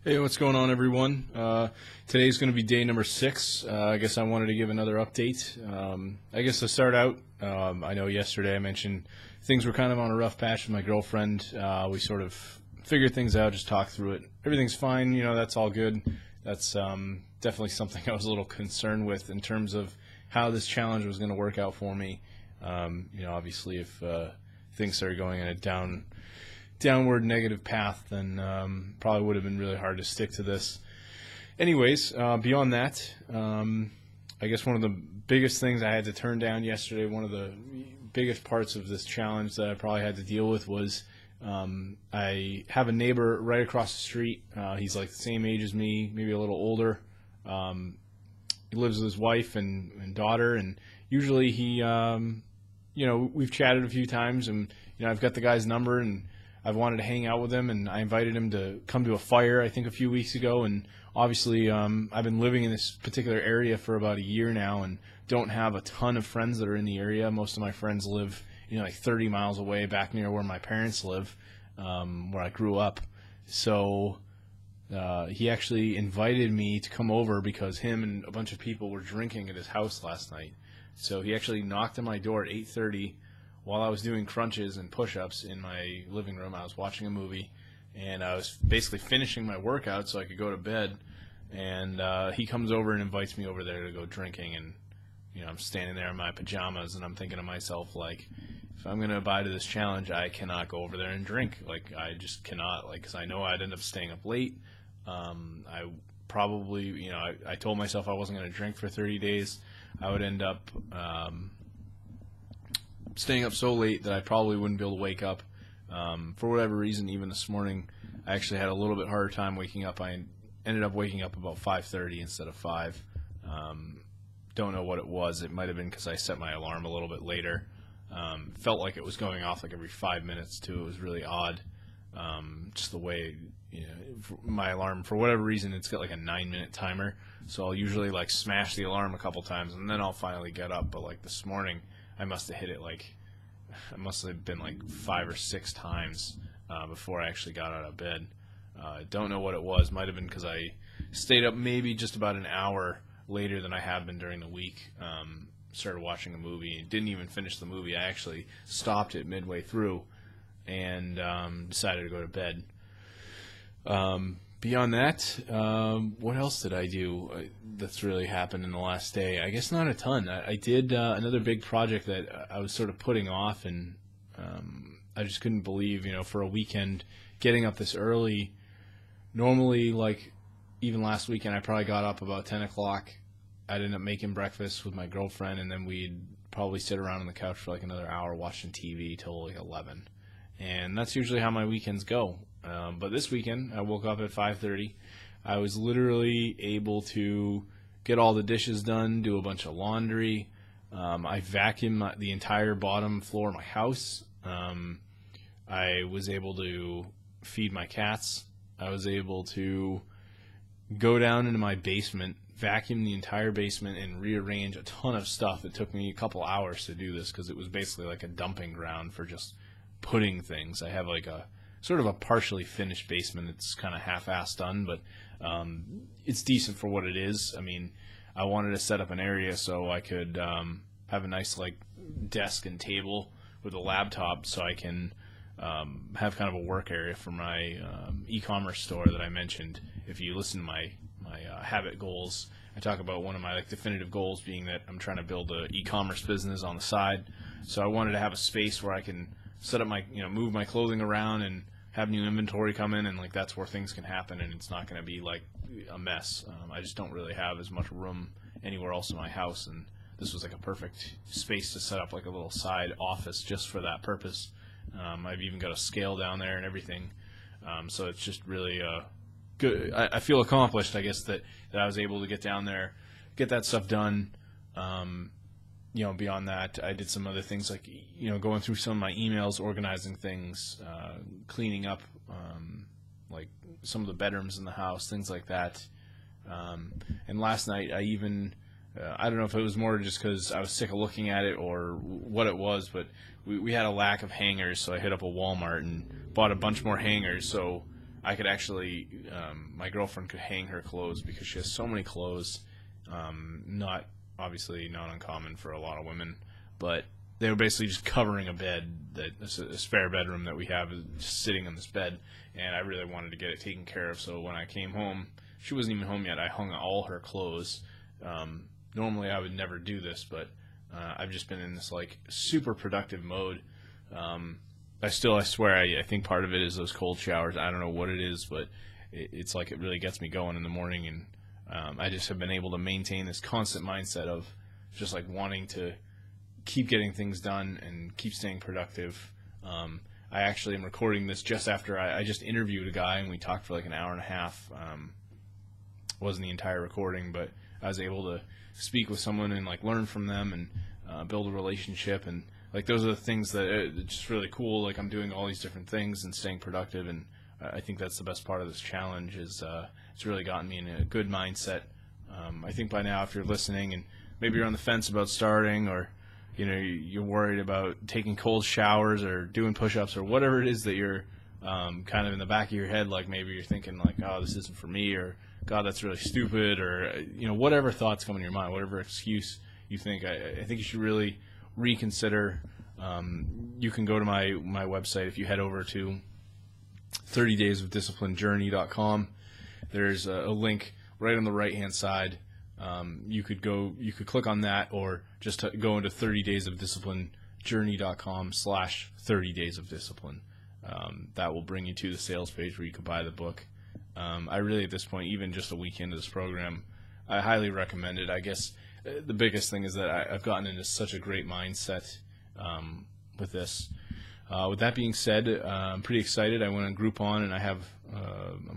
Hey, what's going on, everyone? Today's going to be day number 6. I guess I wanted to give another update. I guess to start out, I know yesterday I mentioned things were kind of on a rough patch with my girlfriend. We sort of figured things out, just talked through it. Everything's fine, that's all good. That's definitely something I was a little concerned with in terms of how this challenge was going to work out for me. Obviously if things started going in a downward negative path, then probably would have been really hard to stick to this. Anyways, beyond that, I guess one of the biggest things I had to turn down yesterday, one of the biggest parts of this challenge that I probably had to deal with was I have a neighbor right across the street. He's like the same age as me, maybe a little older. He lives with his wife and daughter, and usually he, we've chatted a few times, and I've got the guy's number, and I've wanted to hang out with him, and I invited him to come to a fire, I think, a few weeks ago. And obviously, I've been living in this particular area for about a year now and don't have a ton of friends that are in the area. Most of my friends live, like 30 miles away, back near where my parents live, where I grew up. So he actually invited me to come over because him and a bunch of people were drinking at his house last night. So he actually knocked on my door at 8:30. While I was doing crunches and push-ups in my living room. I was watching a movie, and I was basically finishing my workout so I could go to bed. And he comes over and invites me over there to go drinking. And I'm standing there in my pajamas, and I'm thinking to myself, like, if I'm going to abide to this challenge, I cannot go over there and drink. Like, I just cannot, because I know I'd end up staying up late. I probably, I told myself I wasn't going to drink for 30 days. I would end up staying up so late that I probably wouldn't be able to wake up. For whatever reason, even this morning, I actually had a little bit harder time waking up. I ended up waking up about 5:30 instead of 5. Don't know what it was. It might have been because I set my alarm a little bit later. Felt like it was going off like every 5 minutes, too. It was really odd. Just the way, my alarm, for whatever reason, it's got like a 9-minute timer. So I'll usually like smash the alarm a couple times, and then I'll finally get up. But like this morning, I must have hit it I must have been like 5 or 6 times before I actually got out of bed. Don't know what it was. Might have been because I stayed up maybe just about an hour later than I have been during the week. Started watching a movie and didn't even finish the movie. I actually stopped it midway through and decided to go to bed. Beyond that, what else did I do that's really happened in the last day? I guess not a ton. I did another big project that I was sort of putting off, and I just couldn't believe, for a weekend, getting up this early. Normally, like, even last weekend, I probably got up about 10 o'clock. I'd end up making breakfast with my girlfriend, and then we'd probably sit around on the couch for like another hour watching TV till like 11. And that's usually how my weekends go. But this weekend, I woke up at 5:30. I was literally able to get all the dishes done, do a bunch of laundry. I vacuumed the entire bottom floor of my house. I was able to feed my cats. I was able to go down into my basement, vacuum the entire basement, and rearrange a ton of stuff. It took me a couple hours to do this because it was basically like a dumping ground for just putting things. I have like a sort of a partially finished basement. It's kind of half-assed done, but it's decent for what it is. I mean, I wanted to set up an area so I could have a nice like desk and table with a laptop so I can have kind of a work area for my e-commerce store that I mentioned. If you listen to my habit goals, I talk about one of my like definitive goals being that I'm trying to build a e-commerce business on the side. So I wanted to have a space where I can set up my, move my clothing around and have new inventory come in, and like that's where things can happen, and it's not going to be like a mess. I just don't really have as much room anywhere else in my house, and this was like a perfect space to set up like a little side office just for that purpose. I've even got a scale down there and everything, so it's just really good. I feel accomplished, I guess, that I was able to get down there, get that stuff done. Beyond that, I did some other things like, going through some of my emails, organizing things, cleaning up, like some of the bedrooms in the house, things like that. And last night, I even, I don't know if it was more just because I was sick of looking at it or what it was, but we had a lack of hangers, so I hit up a Walmart and bought a bunch more hangers. So I could actually, my girlfriend could hang her clothes because she has so many clothes. Not obviously not uncommon for a lot of women, but they were basically just covering a bed, a spare bedroom that we have, just sitting on this bed, and I really wanted to get it taken care of. So when I came home, she wasn't even home yet. I hung all her clothes. Normally I would never do this, but I've just been in this like super productive mode. I swear, I think part of it is those cold showers. I don't know what it is, but it's like it really gets me going in the morning, and I just have been able to maintain this constant mindset of just like wanting to keep getting things done and keep staying productive. I actually am recording this just after I just interviewed a guy, and we talked for like an hour and a half. Wasn't the entire recording, but I was able to speak with someone and like learn from them and build a relationship, and like those are the things that it's just really cool. Like I'm doing all these different things and staying productive, and I think that's the best part of this challenge is it's really gotten me in a good mindset. I think by now, if you're listening and maybe you're on the fence about starting, or you're worried about taking cold showers or doing push-ups or whatever it is that you're kind of in the back of your head, like maybe you're thinking like, oh, this isn't for me, or God, that's really stupid, or whatever thoughts come in your mind, whatever excuse you think, I think you should really reconsider. You can go to my website. If you head over to 30daysofdisciplinejourney.com, there's a link right on the right hand side. You could click on that, or just go into 30daysofdisciplinejourney.com/30daysofdiscipline. That will bring you to the sales page where you can buy the book. I really, at this point, even just a week into this program, I highly recommend it. I guess the biggest thing is that I've gotten into such a great mindset with this. With that being said, I'm pretty excited. I went on Groupon, and I'm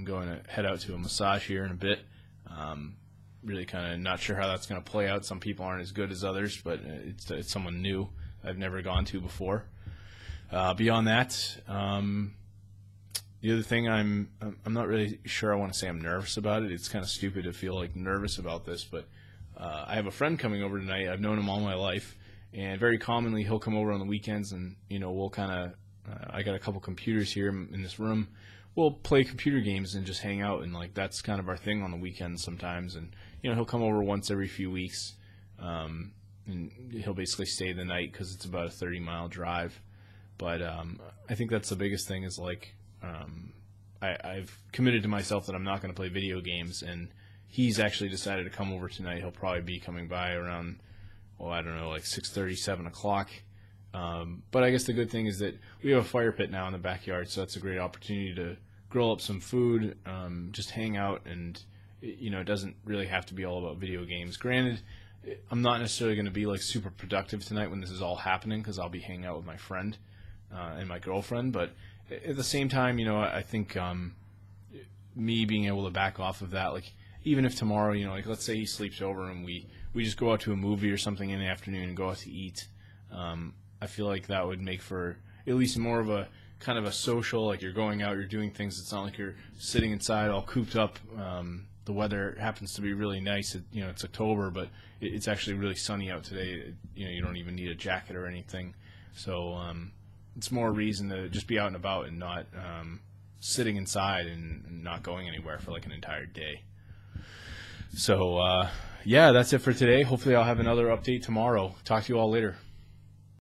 going to head out to a massage here in a bit. Really kind of not sure how that's going to play out. Some people aren't as good as others, but it's someone new I've never gone to before. Beyond that, the other thing I'm not really sure I want to say I'm nervous about it. It's kind of stupid to feel like nervous about this, but I have a friend coming over tonight. I've known him all my life, and very commonly he'll come over on the weekends, and we'll kind of I got a couple computers here in this room. We'll play computer games and just hang out, and like that's kind of our thing on the weekends sometimes. And he'll come over once every few weeks, and he'll basically stay the night because it's about a 30-mile drive. But I think that's the biggest thing is like I've committed to myself that I'm not going to play video games, and he's actually decided to come over tonight. He'll probably be coming by around, I don't know, like 6:30, 7 o'clock. But I guess the good thing is that we have a fire pit now in the backyard, so that's a great opportunity to grill up some food, just hang out, and it doesn't really have to be all about video games. Granted, I'm not necessarily going to be like super productive tonight when this is all happening because I'll be hanging out with my friend and my girlfriend, but at the same time, I think me being able to back off of that, like even if tomorrow, like let's say he sleeps over and we just go out to a movie or something in the afternoon and go out to eat, I feel like that would make for at least more of a kind of a social, like you're going out, you're doing things. It's not like you're sitting inside all cooped up. The weather happens to be really nice. It's October, but it's actually really sunny out today. You don't even need a jacket or anything. So it's more reason to just be out and about and not sitting inside and not going anywhere for like an entire day. So, yeah, that's it for today. Hopefully I'll have another update tomorrow. Talk to you all later.